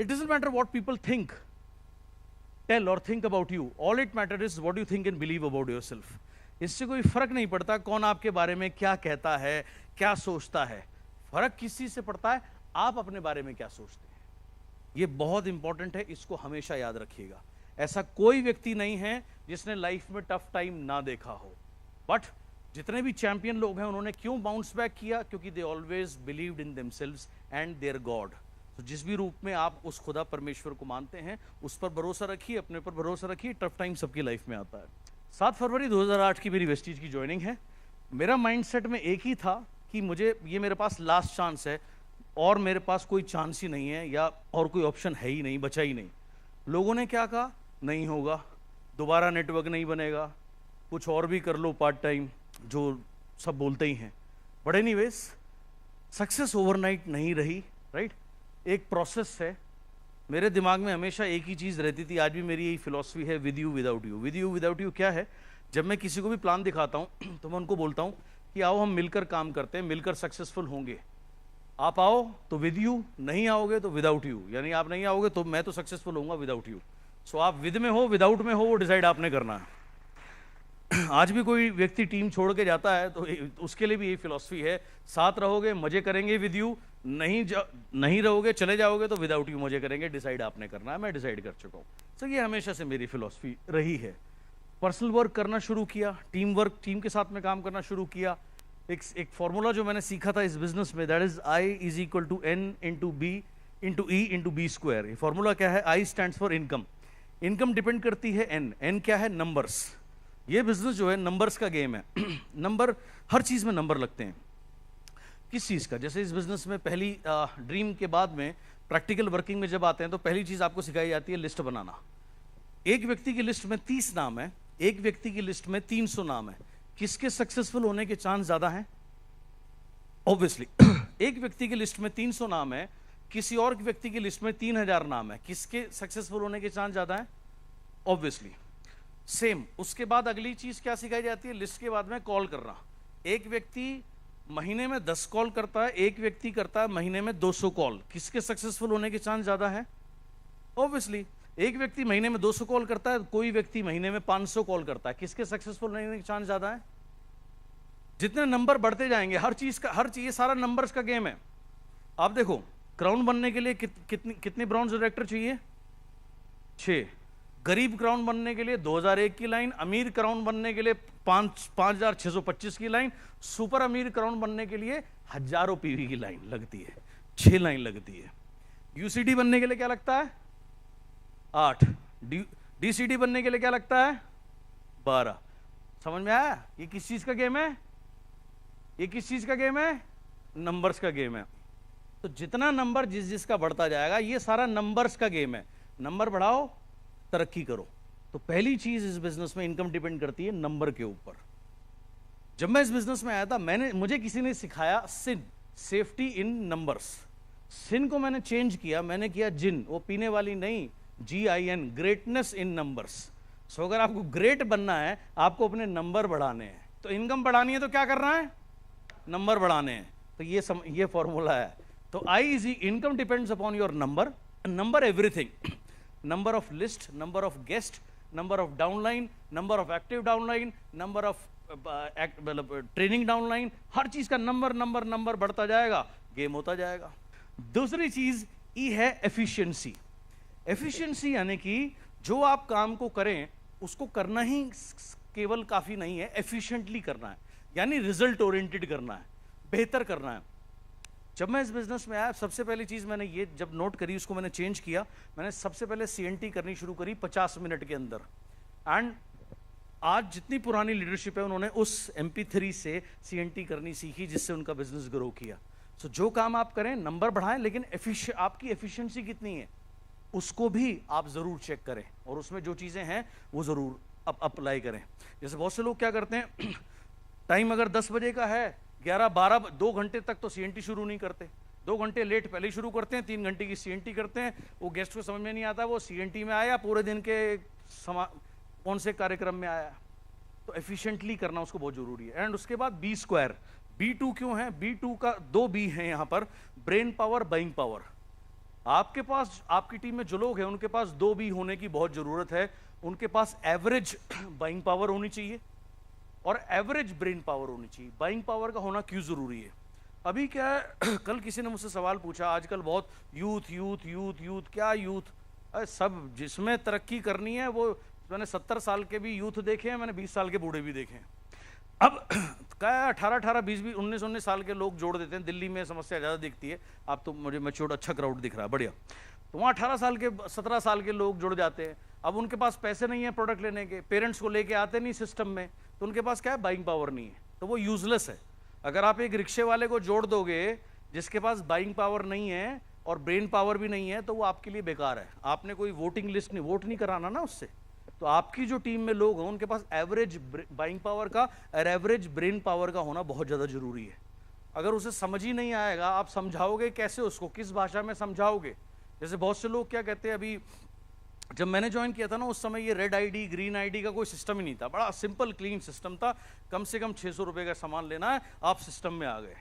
It doesn't matter what people think, tell or think about you. All it matters is what you think and believe about yourself. इससे कोई फर्क नहीं पड़ता कौन आपके बारे में क्या कहता है, क्या सोचता है. फर्क किस चीज से पड़ता है, आप अपने बारे में क्या सोचते हैं. ये बहुत इंपॉर्टेंट है, इसको हमेशा याद रखिएगा. ऐसा कोई व्यक्ति नहीं है जिसने लाइफ में टफ टाइम ना देखा हो. बट जितने भी चैंपियन लोग हैं उन्होंने क्यों बाउंस बैक किया, क्योंकि they always believed in themselves and their god. तो जिस भी रूप में आप उस खुदा परमेश्वर को मानते हैं, उस पर भरोसा रखिए, अपने पर भरोसा रखिए. टफ टाइम सबकी लाइफ में आता है. 7 फरवरी 2008 की मेरी वेस्टीज की ज्वाइनिंग है. मेरा माइंडसेट में एक ही था कि मुझे ये मेरे पास लास्ट चांस है और मेरे पास कोई चांस ही नहीं है, या और कोई ऑप्शन है ही नहीं, बचा ही नहीं. लोगों ने क्या कहा, नहीं होगा, दोबारा नेटवर्क नहीं बनेगा, कुछ और भी कर लो पार्ट टाइम, जो सब बोलते ही हैं. बट एनीवेज सक्सेस ओवरनाइट नहीं रही, राइट. एक प्रोसेस है. मेरे दिमाग में हमेशा एक ही चीज़ रहती थी, आज भी मेरी यही फिलॉसफी है, with you without you. With you without you क्या है, जब मैं किसी को भी प्लान दिखाता हूँ तो मैं उनको बोलता हूँ कि आओ हम मिलकर काम करते हैं, मिलकर सक्सेसफुल होंगे. आप आओ तो विद यू, नहीं आओगे तो विदाउट यू. यानी आप नहीं आओगे तो मैं तो सक्सेसफुल होऊंगा विदाउट यू. सो आप विद में हो विदाउट में हो वो डिसाइड आपने करना है. आज भी कोई व्यक्ति टीम छोड़ के जाता है तो उसके लिए भी यही फिलॉसफी है, साथ रहोगे मजे करेंगे विद यू, नहीं रहोगे चले जाओगे तो विदाउट यू मजे करेंगे. डिसाइड आपने करना है, मैं डिसाइड कर चुका हूँ. सो ये हमेशा से मेरी फिलॉसफी रही है. पर्सनल वर्क करना शुरू किया, टीम वर्क, टीम के साथ में काम करना शुरू किया. एक फॉर्मूला जो मैंने सीखा था इस बिजनेस में, that is I is equal to N into B into E into B square. ये फॉर्मूला क्या है, I stands for income. Income depend करती है एन. एन क्या है, नंबर्स. ये बिजनेस जो है नंबर्स का गेम है. नंबर, हर चीज में नंबर लगते हैं. किस चीज का, जैसे इस बिजनेस में पहली ड्रीम के बाद में प्रैक्टिकल वर्किंग में जब आते हैं तो पहली चीज आपको सिखाई जाती है लिस्ट बनाना. एक व्यक्ति की लिस्ट में 30 नाम है, एक व्यक्ति की लिस्ट में 300 नाम है. किसके सक्सेसफुल होने के चांस ज्यादा हैं? ऑब्वियसली एक व्यक्ति की लिस्ट में 300 नाम है, किसी और व्यक्ति की लिस्ट में 3000 नाम है. किसके सक्सेसफुल होने के चांस ज्यादा हैं? ऑब्वियसली. सेम उसके बाद अगली चीज क्या सिखाई जाती है, लिस्ट के बाद में कॉल करना. एक व्यक्ति महीने में 10 कॉल करता है, एक व्यक्ति करता है महीने में 200 कॉल. किसके सक्सेसफुल होने के चांस ज्यादा है? ऑब्वियसली एक व्यक्ति महीने में 200 कॉल करता है, कोई व्यक्ति महीने में 500 कॉल करता है. किसके सक्सेसफुल होने के चांस ज्यादा है? जितने नंबर बढ़ते जाएंगे, हर चीज सारा नंबर्स का गेम है. आप देखो, क्राउन बनने के लिए कितनी ब्रॉन्ज डायरेक्टर चाहिए? 6. गरीब क्राउन बनने के लिए 2001 की लाइन, अमीर क्राउन बनने के लिए 5625 की लाइन, सुपर अमीर क्राउन बनने के लिए हजारों पीवी की लाइन लगती है. 6 लाइन लगती है. यूसीडी बनने के लिए क्या लगता है? 8. डीसीडी बनने के लिए क्या लगता है? 12. समझ में आया? ये किस चीज का गेम है? ये किस चीज का गेम है? नंबर्स का गेम है. तो जितना नंबर जिसका बढ़ता जाएगा, ये सारा नंबर्स का गेम है. नंबर बढ़ाओ, तरक्की करो. तो पहली चीज इस बिजनेस में इनकम डिपेंड करती है नंबर के ऊपर. जब मैं इस बिजनेस में आया था, मुझे किसी ने सिखाया सिन, सेफ्टी इन नंबर्स. सिन को मैंने चेंज किया, मैंने किया जिन, वो पीने वाली नहीं, GIN, ग्रेटनेस इन नंबर्स. सो अगर आपको ग्रेट बनना है, आपको अपने नंबर बढ़ाने हैं. तो इनकम बढ़ानी है तो क्या करना है? नंबर बढ़ाने हैं. तो ये फॉर्मूला है. तो I is income depends upon your number. Number everything. Number of list, number of guest, number of downline, number of active downline, number of training downline. हर चीज का नंबर बढ़ता जाएगा, गेम होता जाएगा. दूसरी चीज ई है एफिशिएंसी. एफिशिएंसी यानी कि जो आप काम को करें उसको करना ही केवल काफी नहीं है, एफिशिएंटली करना है. यानी रिजल्ट ओरिएंटेड करना है, बेहतर करना है. जब मैं इस बिजनेस में आया, सबसे पहली चीज मैंने ये जब नोट करी, उसको मैंने चेंज किया. मैंने सबसे पहले CNT करनी शुरू करी 50 मिनट के अंदर. एंड आज जितनी पुरानी लीडरशिप है, उन्होंने उस MP3 से CNT करनी सीखी, जिससे उनका बिजनेस ग्रो किया. सो जो काम आप करें, नंबर बढ़ाएं, लेकिन आपकी एफिशिएंसी कितनी है उसको भी आप जरूर चेक करें, और उसमें जो चीजें हैं वो जरूर अप्लाई करें. जैसे बहुत से लोग क्या करते हैं, टाइम अगर 10 बजे का है, 11-12 2 घंटे तक तो CNT शुरू नहीं करते. 2 घंटे लेट पहले ही शुरू करते हैं, 3 घंटे की CNT करते हैं. वो गेस्ट को समझ में नहीं आता वो CNT में आया, पूरे दिन के कौन से कार्यक्रम में आया. तो एफिशिएंटली करना उसको बहुत जरूरी है. एंड उसके बाद B स्क्वायर. B2 क्यों है? B2 का 2 B है यहाँ पर, ब्रेन पावर, बाइंग पावर. आपके पास, आपकी टीम में जो लोग हैं उनके पास 2 बी होने की बहुत जरूरत है। उनके पास एवरेज बाइंग पावर होनी चाहिए और एवरेज ब्रेन पावर होनी चाहिए। बाइंग पावर का होना क्यों जरूरी है? अभी क्या है, कल किसी ने मुझसे सवाल पूछा, आजकल बहुत यूथ यूथ यूथ यूथ, क्या यूथ? अरे सब, जिसमें तरक्की करनी है वो, मैंने 70 साल के भी यूथ देखे हैं, मैंने 20 साल के बूढ़े भी देखे हैं। अब क्या है, 18 20 20 19 साल के लोग जोड़ देते हैं। दिल्ली में समस्या ज़्यादा दिखती है, आप तो मुझे मैच्योर्ड अच्छा क्राउड दिख रहा है, बढ़िया। तो वहाँ 18 साल के 17 साल के लोग जुड़ जाते हैं। अब उनके पास पैसे नहीं है प्रोडक्ट लेने के, पेरेंट्स को लेके आते नहीं सिस्टम में, तो उनके पास क्या है, बाइंग पावर नहीं है, तो वो यूजलेस है। अगर आप एक रिक्शे वाले को जोड़ दोगे जिसके पास बाइंग पावर नहीं है और ब्रेन पावर भी नहीं है, तो वो आपके लिए बेकार है। आपने कोई वोटिंग लिस्ट नहीं, वोट नहीं कराना ना उससे। तो आपकी जो टीम में लोग हैं उनके पास एवरेज बाइंग पावर का और एवरेज ब्रेन पावर का होना बहुत ज़्यादा जरूरी है। अगर उसे समझ ही नहीं आएगा, आप समझाओगे कैसे उसको, किस भाषा में समझाओगे? जैसे बहुत से लोग क्या कहते हैं, अभी जब मैंने ज्वाइन किया था ना, उस समय ये रेड आईडी ग्रीन आईडी का कोई सिस्टम ही नहीं था, बड़ा सिंपल क्लीन सिस्टम था। कम से कम 600 रुपये का सामान लेना है, आप सिस्टम में आ गए।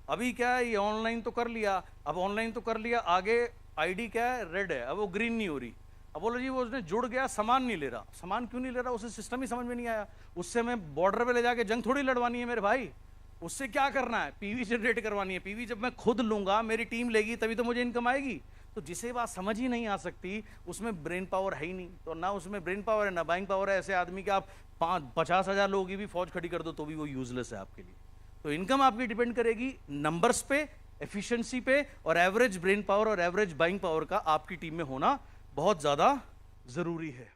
अभी क्या है, ये ऑनलाइन तो कर लिया, अब ऑनलाइन तो कर लिया, आगे आईडी क्या है, रेड है, अब वो ग्रीन नहीं हो रही। अब बोलो जी वो उसने जुड़ गया, सामान नहीं ले रहा। सामान क्यों नहीं ले रहा? उसे सिस्टम ही समझ में नहीं आया। उससे मैं बॉर्डर पे ले जाके जंग थोड़ी लड़वानी है मेरे भाई, उससे क्या करना है, पीवी जनरेट करवानी है। पीवी जब मैं खुद लूंगा, मेरी टीम लेगी, तभी तो मुझे इनकम आएगी। तो जिसे बात समझ ही नहीं आ सकती, उसमें ब्रेन पावर है ही नहीं। तो ना उसमें ब्रेन पावर है ना बाइंग पावर है। ऐसे आदमी के आप 50,000 लोगों की भी फौज खड़ी कर दो तो भी वो यूजलेस है आपके लिए। तो इनकम आपकी डिपेंड करेगी नंबर्स पे, एफिशिएंसी पे, और एवरेज ब्रेन पावर और एवरेज बाइंग पावर का आपकी टीम में होना बहुत ज़्यादा ज़रूरी है।